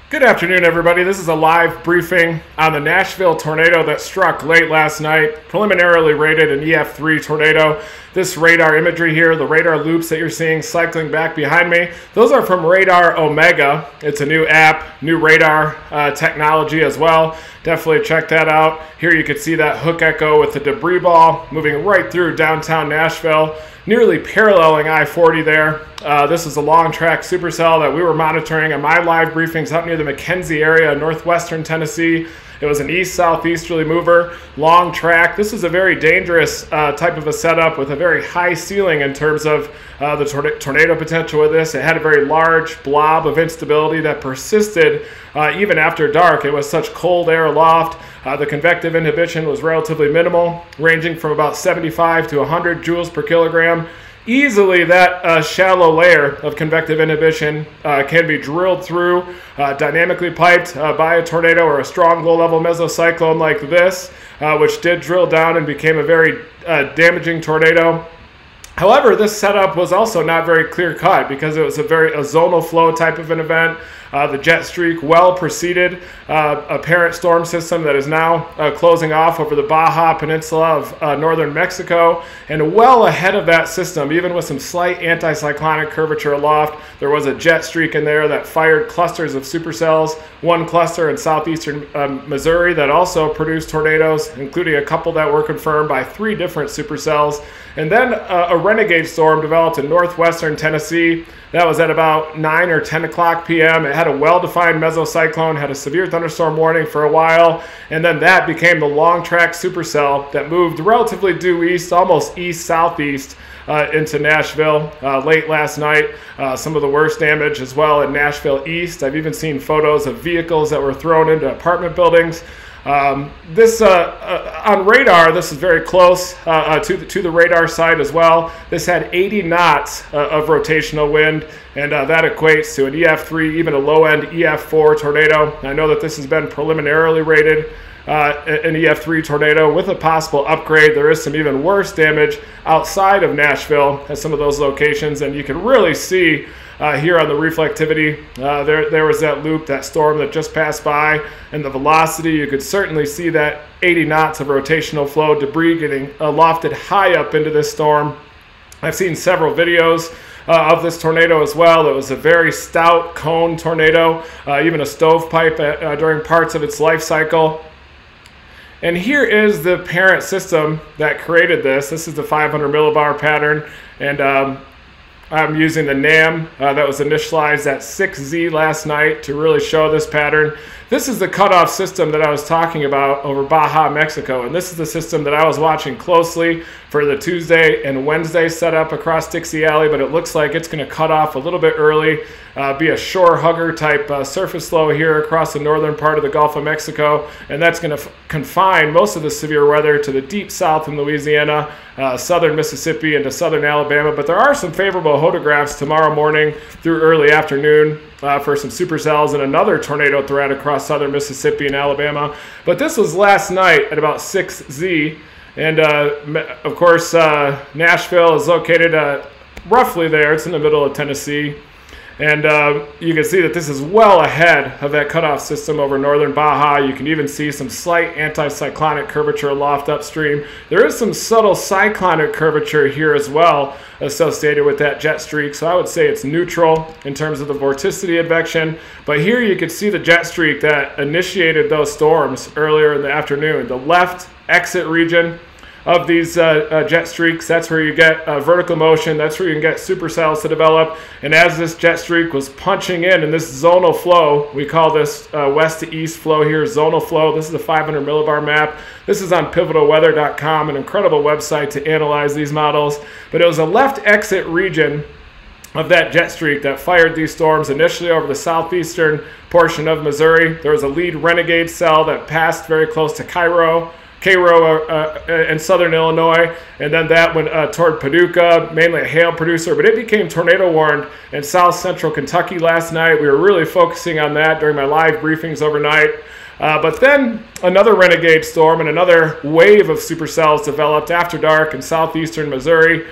Good afternoon, everybody. This is a live briefing on the Nashville tornado that struck late last night, preliminarily rated an EF3 tornado. This radar imagery here, the radar loops that you're seeing cycling back behind me, those are from Radar Omega. It's a new app, new radar technology as well. Definitely check that out. Here you can see that hook echo with the debris ball moving right through downtown Nashville, nearly paralleling I-40 there. This is a long track supercell that we were monitoring on my live briefings up near the McKenzie area in northwestern Tennessee. It was an east-southeasterly mover, long track. This is a very dangerous type of a setup with a very high ceiling in terms of the tornado potential with this. It had a very large blob of instability that persisted even after dark. It was such cold air aloft. The convective inhibition was relatively minimal, ranging from about 75 to 100 joules per kilogram. Easily that shallow layer of convective inhibition can be drilled through, dynamically piped by a tornado or a strong low-level mesocyclone like this, which did drill down and became a very damaging tornado. However, this setup was also not very clear-cut because it was a zonal flow type of an event. The jet streak well preceded a parent storm system that is now closing off over the Baja Peninsula of northern Mexico. And well ahead of that system, even with some slight anticyclonic curvature aloft, there was a jet streak in there that fired clusters of supercells. One cluster in southeastern Missouri that also produced tornadoes, including a couple that were confirmed by 3 different supercells. And then a renegade storm developed in northwestern Tennessee. That was at about 9 or 10 o'clock p.m. It had a well-defined mesocyclone, had a severe thunderstorm warning for a while, and then that became the long-track supercell that moved relatively due east, almost east-southeast into Nashville late last night. Some of the worst damage as well in Nashville East. I've even seen photos of vehicles that were thrown into apartment buildings. On radar, this is very close to the radar side as well. This had 80 knots of rotational wind, and that equates to an EF3, even a low-end EF4 tornado. I know that this has been preliminarily rated an EF3 tornado with a possible upgrade. There is some even worse damage outside of Nashville at some of those locations, and you can really see here on the reflectivity, there was that loop, that storm that just passed by, and the velocity, you could certainly see that 80 knots of rotational flow, debris getting lofted high up into this storm. I've seen several videos of this tornado as well. It was a very stout cone tornado, even a stovepipe during parts of its life cycle. And here is the parent system that created this. This is the 500 millibar pattern, and I'm using the NAM that was initialized at 6Z last night to really show this pattern. This is the cutoff system that I was talking about over Baja, Mexico, and this is the system that I was watching closely for the Tuesday and Wednesday setup across Dixie Alley, but it looks like it's going to cut off a little bit early, be a shore hugger type surface flow here across the northern part of the Gulf of Mexico, and that's going to confine most of the severe weather to the deep south in Louisiana, southern Mississippi, and to southern Alabama. But there are some favorable photographs tomorrow morning through early afternoon for some supercells and another tornado threat across southern Mississippi and Alabama. But this was last night at about 6Z. And of course, Nashville is located roughly there. It's in the middle of Tennessee. And you can see that this is well ahead of that cutoff system over northern Baja. You can even see some slight anticyclonic curvature aloft upstream. There is some subtle cyclonic curvature here as well associated with that jet streak. So I would say it's neutral in terms of the vorticity advection. But here you can see the jet streak that initiated those storms earlier in the afternoon. The left exit region of these jet streaks, that's where you get vertical motion, that's where you can get supercells to develop. And as this jet streak was punching in this zonal flow, we call this west to east flow here, zonal flow. This is a 500 millibar map. This is on pivotalweather.com, an incredible website to analyze these models. But it was a left exit region of that jet streak that fired these storms initially over the southeastern portion of Missouri. There was a lead renegade cell that passed very close to Cairo in southern Illinois, and then that went toward Paducah, mainly a hail producer, but it became tornado warned in south central Kentucky last night. We were really focusing on that during my live briefings overnight. But then another renegade storm and another wave of supercells developed after dark in southeastern Missouri.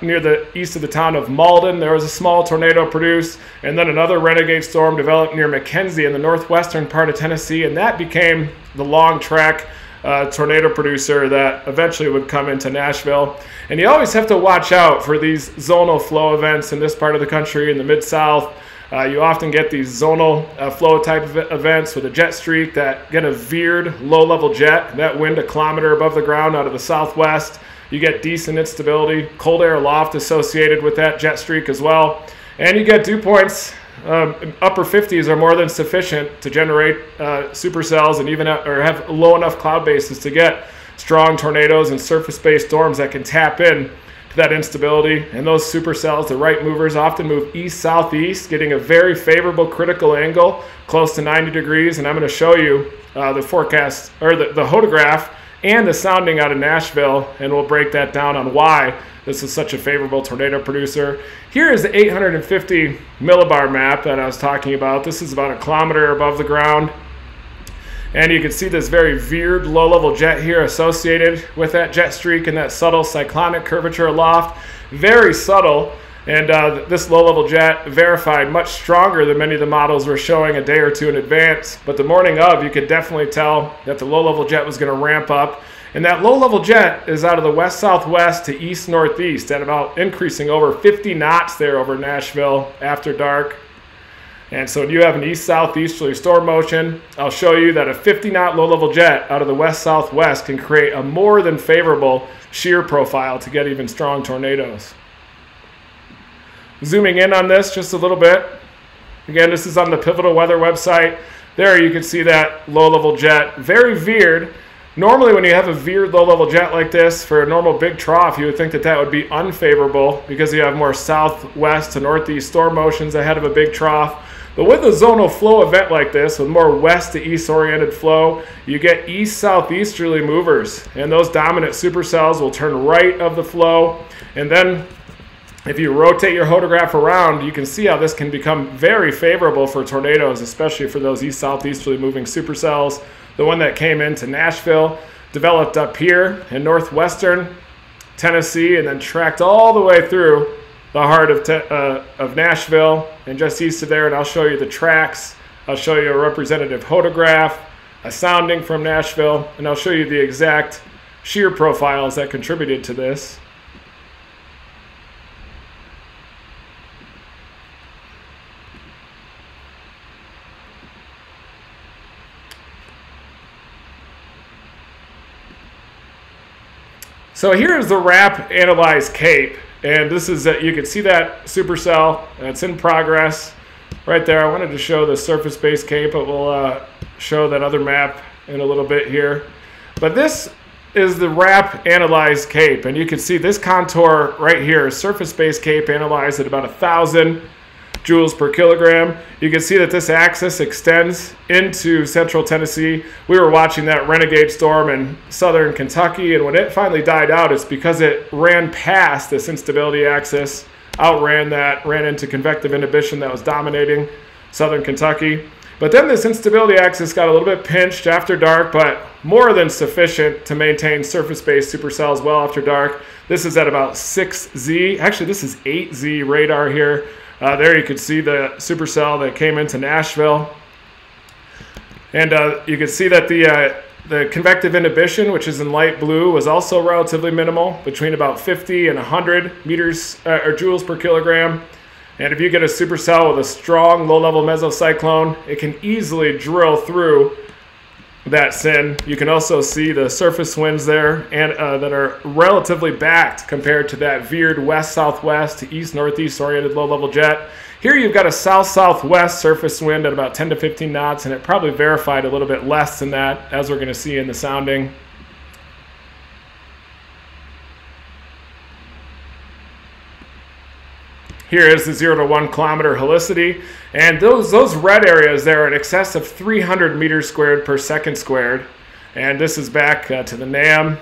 Near the east of the town of Malden, there was a small tornado produced, and then another renegade storm developed near McKenzie in the northwestern part of Tennessee, and that became the long track tornado producer that eventually would come into Nashville. And you always have to watch out for these zonal flow events in this part of the country, in the Mid-South. You often get these zonal flow type of events with a jet streak that get a veered low-level jet, that wind a kilometer above the ground out of the southwest. You get decent instability, cold air aloft associated with that jet streak as well. And you get dew points. Upper 50s are more than sufficient to generate supercells and even have low enough cloud bases to get strong tornadoes and surface-based storms that can tap in to that instability. And those supercells, the right movers, often move east-southeast, getting a very favorable critical angle, close to 90 degrees. And I'm going to show you the forecast, or the Hota and the sounding out of Nashville, and we'll break that down on why this is such a favorable tornado producer. Here is the 850 millibar map that I was talking about. This is about a kilometer above the ground. And you can see this very veered low-level jet here associated with that jet streak and that subtle cyclonic curvature aloft. Very subtle. And this low-level jet verified much stronger than many of the models were showing a day or two in advance. But the morning of, you could definitely tell that the low-level jet was going to ramp up. And that low-level jet is out of the west-southwest to east-northeast at about increasing over 50 knots there over Nashville after dark. And so when you have an east-southeasterly storm motion, I'll show you that a 50-knot low-level jet out of the west-southwest can create a more than favorable shear profile to get even strong tornadoes. Zooming in on this just a little bit. Again, this is on the Pivotal Weather website. There you can see that low-level jet, very veered. Normally when you have a veered low-level jet like this, for a normal big trough, you would think that that would be unfavorable because you have more southwest to northeast storm motions ahead of a big trough. But with a zonal flow event like this, with more west to east oriented flow, you get east-southeasterly movers, and those dominant supercells will turn right of the flow. And then if you rotate your Hota around, you can see how this can become very favorable for tornadoes, especially for those east-southeasterly moving supercells. The one that came into Nashville developed up here in northwestern Tennessee and then tracked all the way through the heart of Nashville and just east of there. And I'll show you the tracks. I'll show you a representative Hota, a sounding from Nashville, and I'll show you the exact shear profiles that contributed to this. So here is the RAP analyzed CAPE, and this is you can see that supercell. It's in progress right there. I wanted to show the surface-based CAPE, but we'll show that other map in a little bit here. But this is the RAP analyzed CAPE, and you can see this contour right here, surface-based CAPE analyzed at about 1,000 joules per kilogram. You can see that this axis extends into central Tennessee. We were watching that renegade storm in southern Kentucky, and when it finally died out, it's because it ran past this instability axis, outran that, ran into convective inhibition that was dominating southern Kentucky. But then this instability axis got a little bit pinched after dark, but more than sufficient to maintain surface-based supercells well after dark. This is at about 6Z. Actually, this is 8Z radar here. There you can see the supercell that came into Nashville. And you can see that the convective inhibition, which is in light blue, was also relatively minimal, between about 50 and 100 meters or joules per kilogram. And if you get a supercell with a strong low-level mesocyclone, it can easily drill through that SIN. You can also see the surface winds there and that are relatively backed compared to that veered west-southwest to east-northeast oriented low-level jet. Here you've got a south-southwest surface wind at about 10 to 15 knots, and it probably verified a little bit less than that, as we're going to see in the sounding. Here is the 0 to 1 kilometer helicity, and those red areas there are in excess of 300 meters squared per second squared. And this is back to the NAM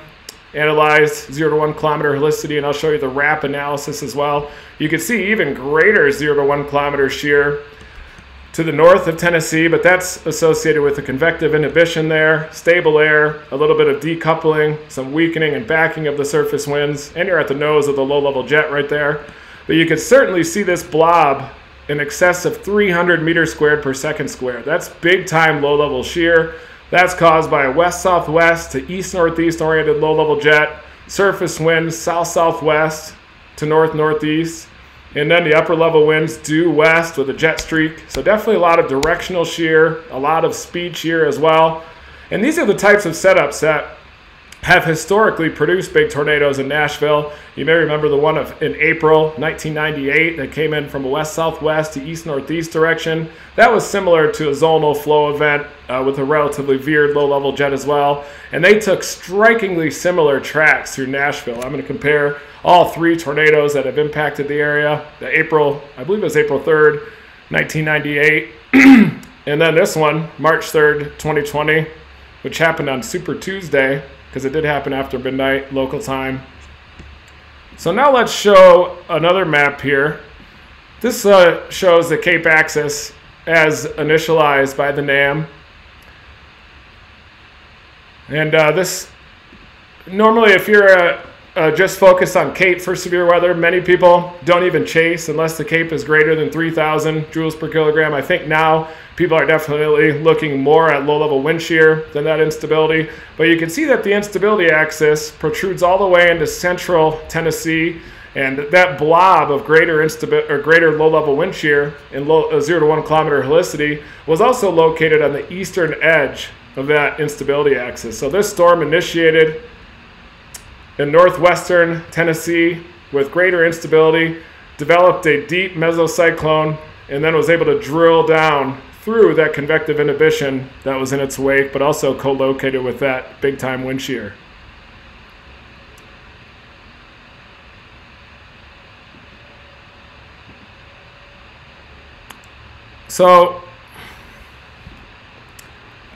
analyzed 0 to 1 kilometer helicity, and I'll show you the RAP analysis as well. You can see even greater 0 to 1 kilometer shear. to the north of Tennessee, but that's associated with the convective inhibition there, stable air, a little bit of decoupling, some weakening and backing of the surface winds, and you're at the nose of the low-level jet right there. But you can certainly see this blob in excess of 300 meters squared per second squared. That's big-time low-level shear. That's caused by a west-southwest to east-northeast oriented low-level jet, surface winds south-southwest to north-northeast, and then the upper level winds due west with a jet streak. So definitely a lot of directional shear, a lot of speed shear as well. And these are the types of setups that have historically produced big tornadoes in Nashville. You may remember the one in April 1998 that came in from a west-southwest to east-northeast direction. That was similar to a zonal flow event with a relatively veered low-level jet as well. And they took strikingly similar tracks through Nashville. I'm going to compare all three tornadoes that have impacted the area. I believe it was April 3rd, 1998. And then this one, March 3rd, 2020, which happened on Super Tuesday, because it did happen after midnight local time. So now let's show another map here. This shows the Cape axis as initialized by the NAM. And this, normally if you're just focused on Cape for severe weather, many people don't even chase unless the Cape is greater than 3,000 joules per kilogram. I think now people are definitely looking more at low-level wind shear than that instability. But you can see that the instability axis protrudes all the way into central Tennessee, and that blob of greater low-level wind shear in 0 to 1 kilometer helicity was also located on the eastern edge of that instability axis. So this storm initiated in northwestern Tennessee with greater instability, developed a deep mesocyclone, and then was able to drill down through that convective inhibition that was in its wake, but also co-located with that big-time wind shear. So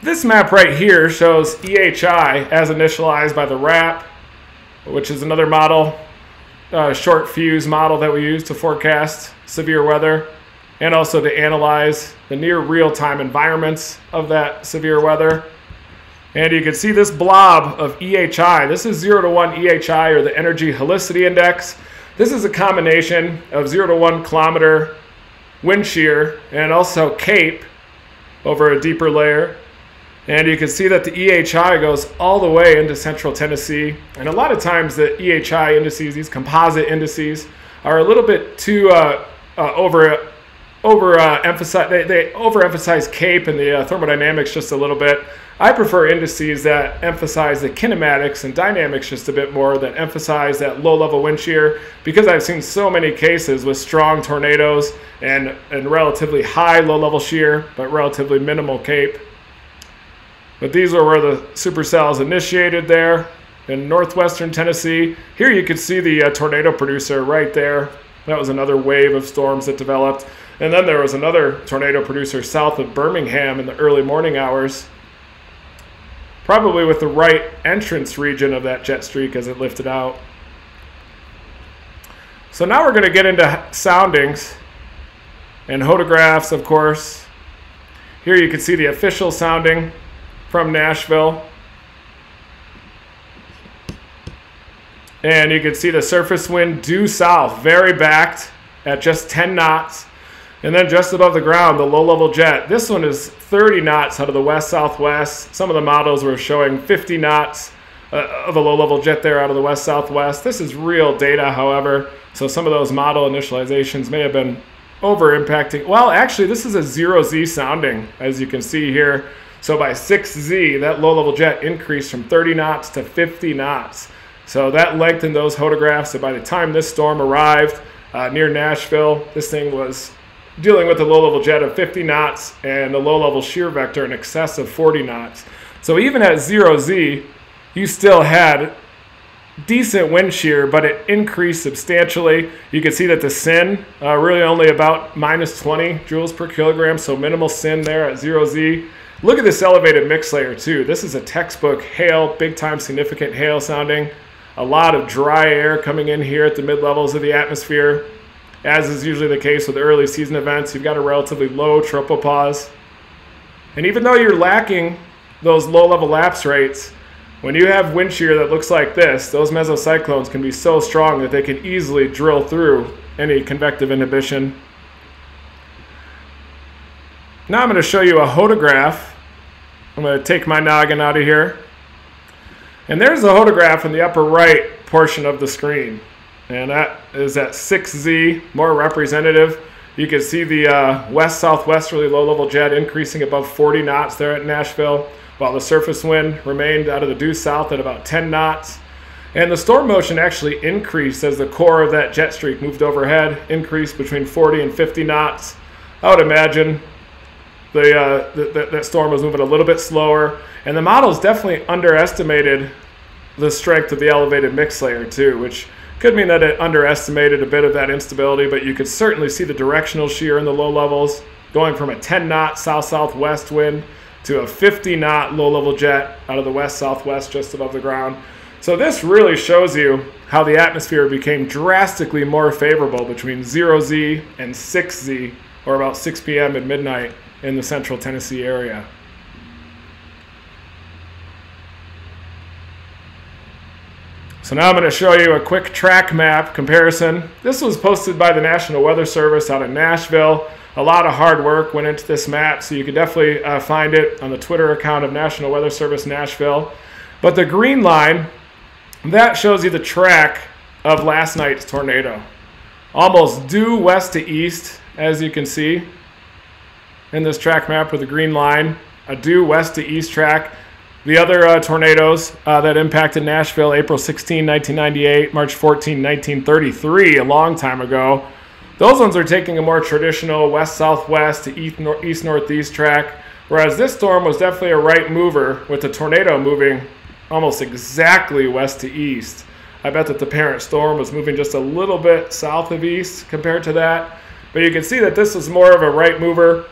this map right here shows EHI as initialized by the RAP, which is another model, short fuse model that we use to forecast severe weather and also to analyze the near real-time environments of that severe weather. And you can see this blob of EHI. This is 0 to 1 EHI, or the Energy Helicity Index. This is a combination of 0 to 1 kilometer wind shear and also Cape over a deeper layer. And you can see that the EHI goes all the way into central Tennessee. And a lot of times the EHI indices, these composite indices, are a little bit too overemphasize. They overemphasize Cape and the thermodynamics just a little bit. I prefer indices that emphasize the kinematics and dynamics just a bit more, that emphasize that low-level wind shear, because I've seen so many cases with strong tornadoes and relatively high low-level shear, but relatively minimal Cape. But these are where the supercells initiated there in northwestern Tennessee. Here you can see the tornado producer right there. That was another wave of storms that developed. And then there was another tornado producer south of Birmingham in the early morning hours, probably with the right entrance region of that jet streak as it lifted out. So now we're going to get into soundings and hotographs, of course. Here you can see the official sounding from Nashville. And you can see the surface wind due south, very backed at just 10 knots. And then just above the ground, the low-level jet. This one is 30 knots out of the west-southwest. Some of the models were showing 50 knots of a low-level jet there out of the west-southwest. This is real data, however, so some of those model initializations may have been over-impacting. Well, actually, this is a 0Z sounding, as you can see here. So by 6Z, that low-level jet increased from 30 knots to 50 knots. So that lengthened those photographs. So by the time this storm arrived near Nashville, this thing was dealing with a low-level jet of 50 knots and a low-level shear vector in excess of 40 knots. So even at 0Z, you still had decent wind shear, but it increased substantially. You can see that the SIN really only about minus 20 joules per kilogram, so minimal SIN there at 0Z. Look at this elevated mix layer too. This is a textbook hail, big time significant hail sounding. A lot of dry air coming in here at the mid levels of the atmosphere. as is usually the case with early season events. You've got a relatively low tropopause. And even though you're lacking those low-level lapse rates, when you have wind shear that looks like this, those mesocyclones can be so strong that they can easily drill through any convective inhibition. Now I'm going to show you a Hota. I'm going to take my noggin out of here. And there's the Hota in the upper right portion of the screen. And that is at 6Z, more representative. You can see the west-southwesterly low-level jet increasing above 40 knots there at Nashville, while the surface wind remained out of the due south at about 10 knots. And the storm motion actually increased as the core of that jet streak moved overhead, increased between 40 and 50 knots. I would imagine that storm was moving a little bit slower, and the models definitely underestimated the strength of the elevated mix layer too, which could mean that it underestimated a bit of that instability, but you could certainly see the directional shear in the low levels going from a 10-knot south-southwest wind to a 50-knot low-level jet out of the west-southwest just above the ground. So this really shows you how the atmosphere became drastically more favorable between 0Z and 6Z, or about 6 p.m. at midnight in the central Tennessee area. So now I'm going to show you a quick track map comparison. This was posted by the National Weather Service out of Nashville. A lot of hard work went into this map, so you can definitely find it on the Twitter account of National Weather Service Nashville. But the green line, that shows you the track of last night's tornado. Almost due west to east, as you can see in this track map with the green line, a due west to east track. The other tornadoes that impacted Nashville, April 16, 1998, March 14, 1933, a long time ago, those ones are taking a more traditional west-southwest to east-northeast track, whereas this storm was definitely a right mover with the tornado moving almost exactly west to east. I bet that the parent storm was moving just a little bit south of east compared to that, but you can see that this was more of a right mover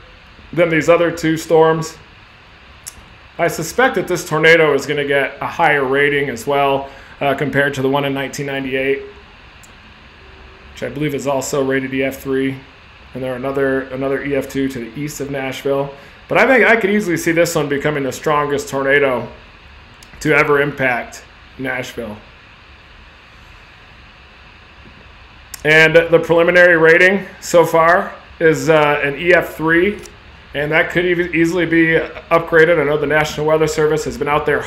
than these other two storms. I suspect that this tornado is going to get a higher rating as well compared to the one in 1998, which I believe is also rated EF3, and there are another EF2 to the east of Nashville. But I think I could easily see this one becoming the strongest tornado to ever impact Nashville. And the preliminary rating so far is an EF3. And that could easily be upgraded. I know the National Weather Service has been out there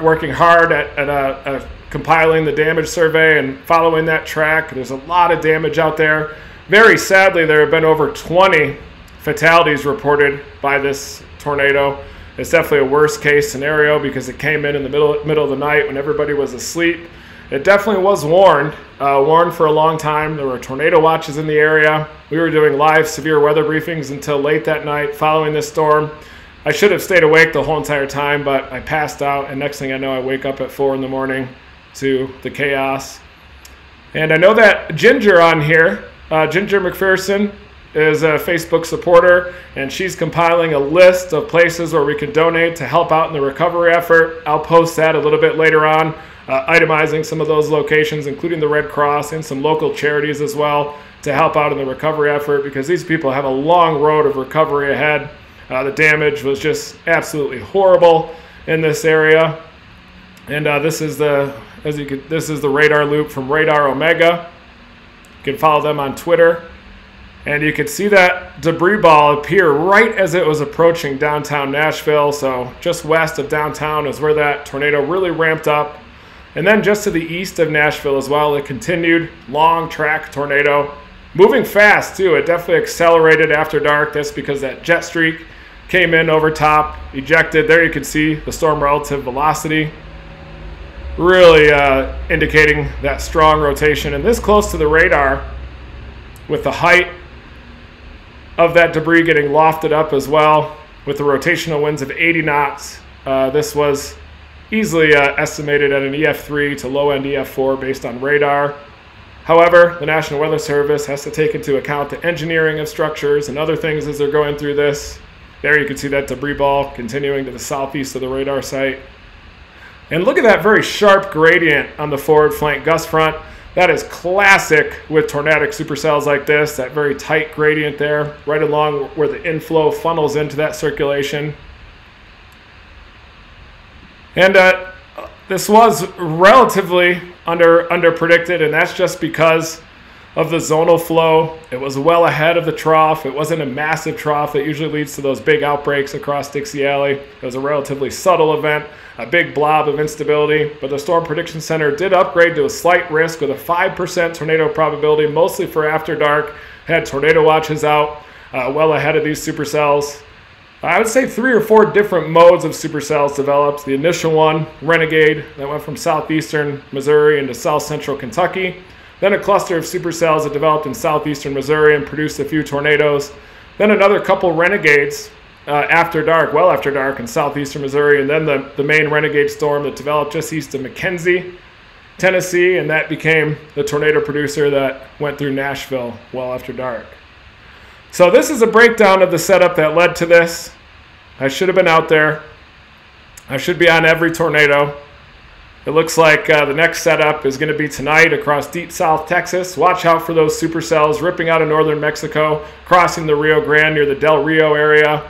working hard at compiling the damage survey and following that track. There's a lot of damage out there. Very sadly, there have been over 20 fatalities reported by this tornado. It's definitely a worst case scenario because it came in the middle of the night when everybody was asleep. It definitely was warned for a long time. There were tornado watches in the area. We were doing live severe weather briefings until late that night following this storm. I should have stayed awake the whole entire time, but I passed out, and next thing I know, I wake up at 4 in the morning to the chaos. And I know that Ginger on here, Ginger McPherson, is a Facebook supporter, and she's compiling a list of places where we can donate to help out in the recovery effort. I'll post that a little bit later on, itemizing some of those locations, including the Red Cross and some local charities as well, to help out in the recovery effort, because these people have a long road of recovery ahead. The damage was just absolutely horrible in this area. And this is the radar loop from Radar Omega. You can follow them on Twitter. And you can see that debris ball appear right as it was approaching downtown Nashville. So just west of downtown is where that tornado really ramped up. And then just to the east of Nashville as well, it continued. Long track tornado. Moving fast too. It definitely accelerated after dark. That's because that jet streak came in over top, ejected. There you can see the storm relative velocity. Really indicating that strong rotation. And this close to the radar, with the height of that debris getting lofted up as well, with the rotational winds of 80 knots. This was easily estimated at an EF3 to low-end EF4 based on radar. However, the National Weather Service has to take into account the engineering of structures and other things as they're going through this. There you can see that debris ball continuing to the southeast of the radar site. And look at that very sharp gradient on the forward flank gust front. That is classic with tornadic supercells like this, that very tight gradient there, right along where the inflow funnels into that circulation. And this was relatively under predicted, and that's just because of the zonal flow. It was well ahead of the trough. It wasn't a massive trough that usually leads to those big outbreaks across Dixie Alley. It was a relatively subtle event, a big blob of instability, but the Storm Prediction Center did upgrade to a slight risk with a 5% tornado probability, mostly for after dark. Had tornado watches out well ahead of these supercells. I would say 3 or 4 different modes of supercells developed. The initial one, Renegade, that went from southeastern Missouri into south central Kentucky. Then a cluster of supercells that developed in southeastern Missouri and produced a few tornadoes. Then another couple Renegades after dark, well after dark in southeastern Missouri. And then the main Renegade storm that developed just east of McKenzie, Tennessee. And that became the tornado producer that went through Nashville well after dark. So this is a breakdown of the setup that led to this. I should have been out there. I should be on every tornado. It looks like the next setup is going to be tonight across deep south Texas. Watch out for those supercells ripping out of northern Mexico, crossing the Rio Grande near the Del Rio area.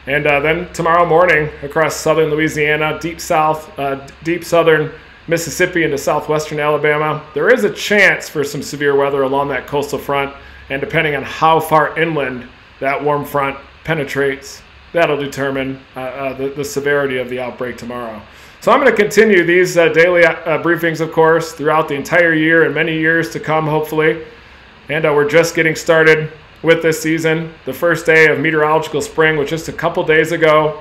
And then tomorrow morning across southern Louisiana, deep southern Mississippi into southwestern Alabama. There is a chance for some severe weather along that coastal front. And depending on how far inland that warm front penetrates, that'll determine the severity of the outbreak tomorrow. So I'm going to continue these daily briefings, of course, throughout the entire year and many years to come, hopefully. And we're just getting started with this season. The first day of meteorological spring was just a couple days ago.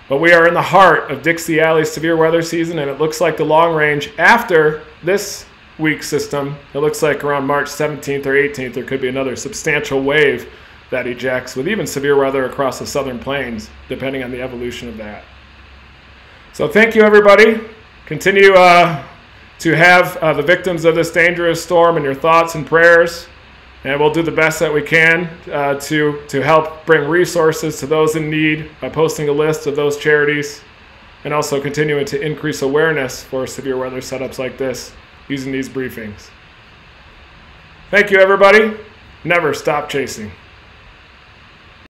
But we are in the heart of Dixie Alley's severe weather season, and it looks like the long range after this week's system, it looks like around March 17th or 18th, there could be another substantial wave that ejects with even severe weather across the southern plains, depending on the evolution of that. So thank you, everybody. Continue to have the victims of this dangerous storm in your thoughts and prayers. And we'll do the best that we can to help bring resources to those in need by posting a list of those charities, and also continuing to increase awareness for severe weather setups like this using these briefings. Thank you, everybody. Never stop chasing.